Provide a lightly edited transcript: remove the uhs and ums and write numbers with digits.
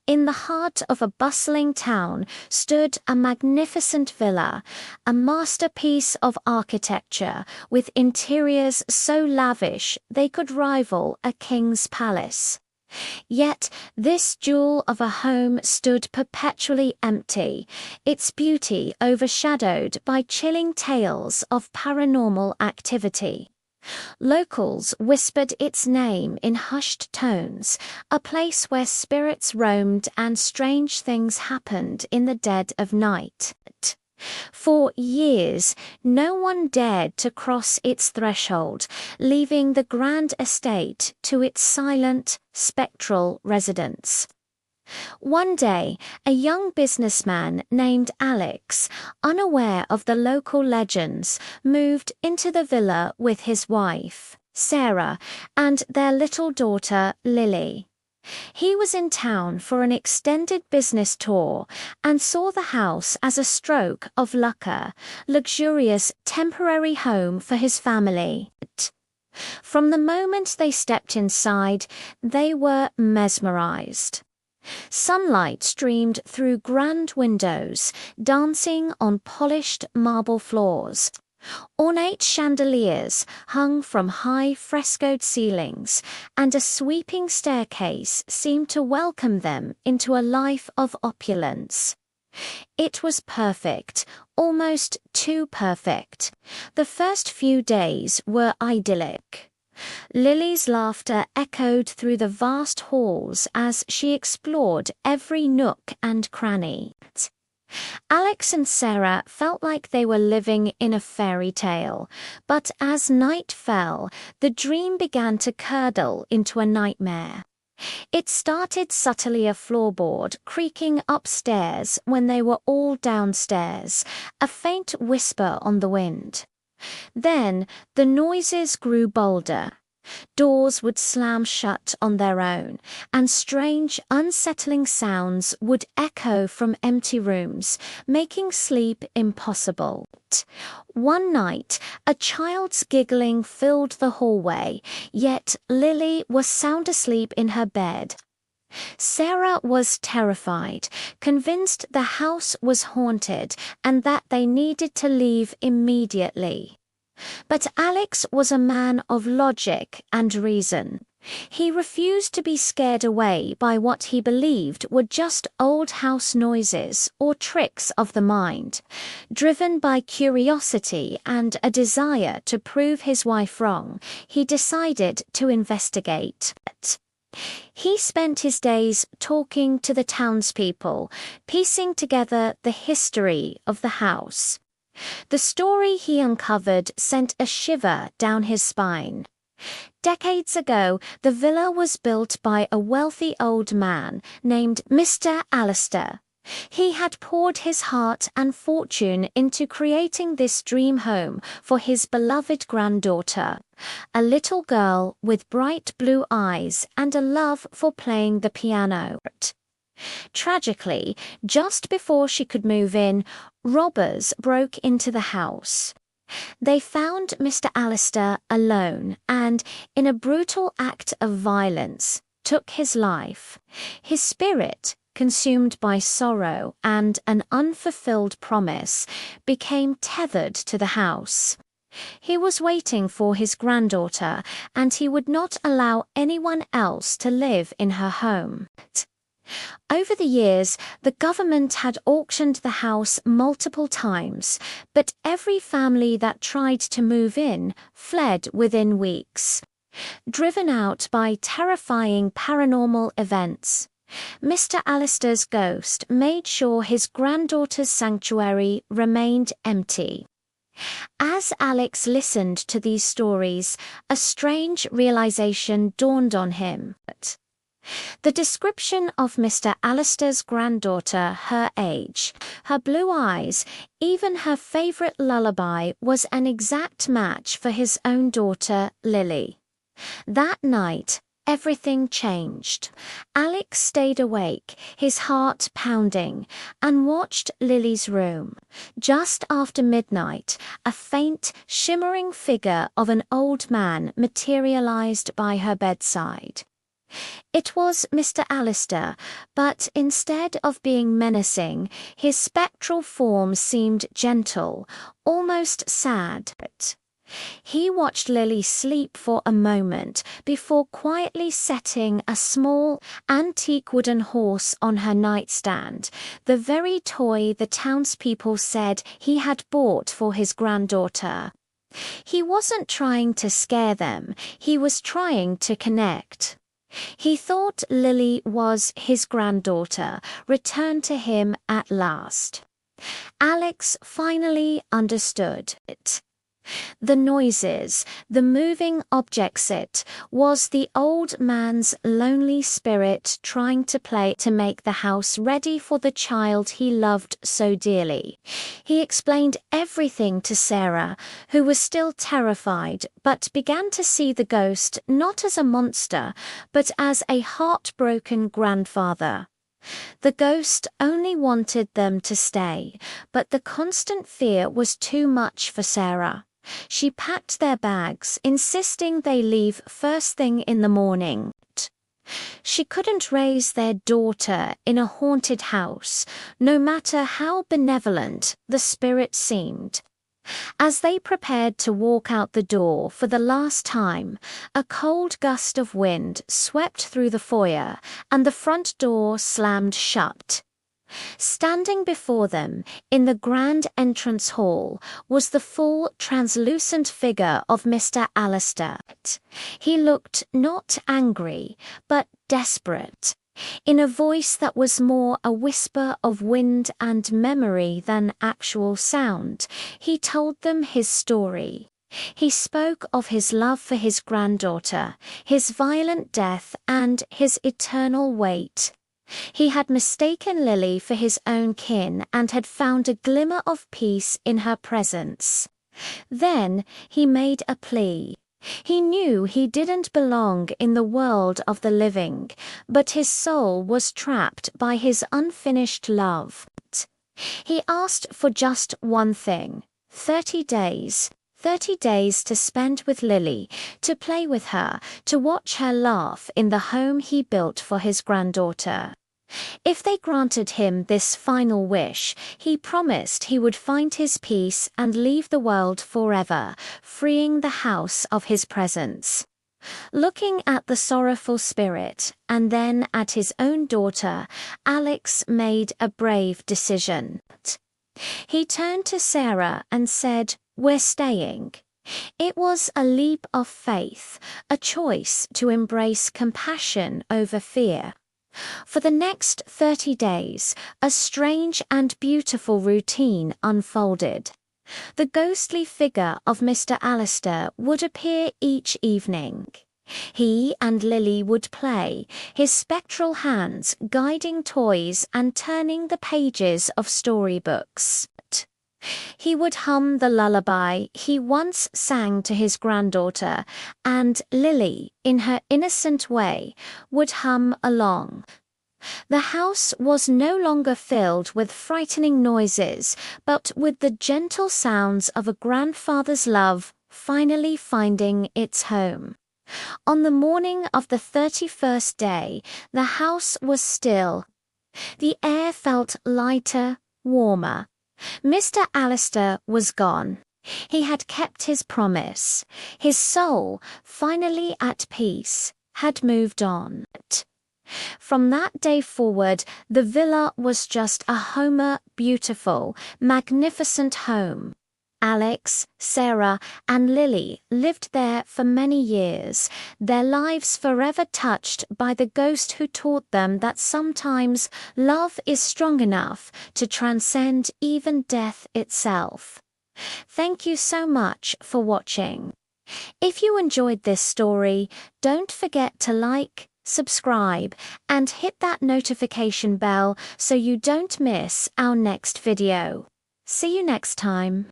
In the heart of a bustling town stood a magnificent villa, a masterpiece of architecture with interiors so lavish they could rival a king's palace. Yet this jewel of a home stood perpetually empty, its beauty overshadowed by chilling tales of paranormal activity. Locals whispered its name in hushed tones, a place where spirits roamed and strange things happened in the dead of night. For years, no one dared to cross its threshold, leaving the grand estate to its silent, spectral residents. One day, a young businessman named Alex, unaware of the local legends, moved into the villa with his wife, Sarah, and their little daughter, Lily. He was in town for an extended business tour and saw the house as a stroke of luck, a luxurious temporary home for his family. From the moment they stepped inside, they were mesmerized. Sunlight streamed through grand windows, dancing on polished marble floors. Ornate chandeliers hung from high frescoed ceilings, and a sweeping staircase seemed to welcome them into a life of opulence. It was perfect, almost too perfect. The first few days were idyllic. Lily's laughter echoed through the vast halls as she explored every nook and cranny. Alex and Sarah felt like they were living in a fairy tale, but as night fell, the dream began to curdle into a nightmare. It started subtly, a floorboard creaking upstairs when they were all downstairs, a faint whisper on the wind. Then the noises grew bolder. Doors would slam shut on their own, and strange, unsettling sounds would echo from empty rooms, making sleep impossible. One night, a child's giggling filled the hallway, yet Lily was sound asleep in her bed. Sarah was terrified, convinced the house was haunted and that they needed to leave immediately. But Alex was a man of logic and reason. He refused to be scared away by what he believed were just old house noises or tricks of the mind. Driven by curiosity and a desire to prove his wife wrong, he decided to investigate. He spent his days talking to the townspeople, piecing together the history of the house. The story he uncovered sent a shiver down his spine. Decades ago, the villa was built by a wealthy old man named Mr. Allister. He had poured his heart and fortune into creating this dream home for his beloved granddaughter, a little girl with bright blue eyes and a love for playing the piano. Tragically, just before she could move in, robbers broke into the house. They found Mr. Allister alone and, in a brutal act of violence, took his life. His spirit, consumed by sorrow and an unfulfilled promise, became tethered to the house. He was waiting for his granddaughter, and he would not allow anyone else to live in her home. Over the years, the government had auctioned the house multiple times, but every family that tried to move in fled within weeks. Driven out by terrifying paranormal events, Mr. Allister's ghost made sure his granddaughter's sanctuary remained empty. As Alex listened to these stories, a strange realization dawned on him. The description of Mr. Allister's granddaughter, her age, her blue eyes, even her favorite lullaby was an exact match for his own daughter, Lily. That night, everything changed. Alex stayed awake, his heart pounding, and watched Lily's room. Just after midnight, a faint, shimmering figure of an old man materialized by her bedside. It was Mr. Alistair, but instead of being menacing, his spectral form seemed gentle, almost sad. He watched Lily sleep for a moment before quietly setting a small, antique wooden horse on her nightstand, the very toy the townspeople said he had bought for his granddaughter. He wasn't trying to scare them, he was trying to connect. He thought Lily was his granddaughter, returned to him at last. Alex finally understood it. The noises, the moving objects, it was the old man's lonely spirit trying to make the house ready for the child he loved so dearly. He explained everything to Sarah, who was still terrified, but began to see the ghost not as a monster, but as a heartbroken grandfather. The ghost only wanted them to stay, but the constant fear was too much for Sarah. She packed their bags, insisting they leave first thing in the morning. She couldn't raise their daughter in a haunted house, no matter how benevolent the spirit seemed. As they prepared to walk out the door for the last time, a cold gust of wind swept through the foyer, and the front door slammed shut. Standing before them, in the grand entrance hall, was the full, translucent figure of Mr. Alistair. He looked not angry, but desperate. In a voice that was more a whisper of wind and memory than actual sound, he told them his story. He spoke of his love for his granddaughter, his violent death, and his eternal wait. He had mistaken Lily for his own kin and had found a glimmer of peace in her presence. Then he made a plea. He knew he didn't belong in the world of the living, but his soul was trapped by his unfinished love. He asked for just one thing: 30 days. 30 days to spend with Lily, to play with her, to watch her laugh in the home he built for his granddaughter. If they granted him this final wish, he promised he would find his peace and leave the world forever, freeing the house of his presence. Looking at the sorrowful spirit, and then at his own daughter, Alex made a brave decision. He turned to Sarah and said, "We're staying." It was a leap of faith, a choice to embrace compassion over fear. For the next 30 days, a strange and beautiful routine unfolded. The ghostly figure of Mr. Alistair would appear each evening. He and Lily would play, his spectral hands guiding toys and turning the pages of storybooks. He would hum the lullaby he once sang to his granddaughter, and Lily, in her innocent way, would hum along. The house was no longer filled with frightening noises, but with the gentle sounds of a grandfather's love finally finding its home. On the morning of the 31st day, the house was still. The air felt lighter, warmer. Mr. Alistair was gone. He had kept his promise. His soul, finally at peace, had moved on. From that day forward, the villa was just a Homer beautiful, magnificent home. Alex, Sarah, and Lily lived there for many years, their lives forever touched by the ghost who taught them that sometimes love is strong enough to transcend even death itself. Thank you so much for watching. If you enjoyed this story, don't forget to like, subscribe, and hit that notification bell so you don't miss our next video. See you next time.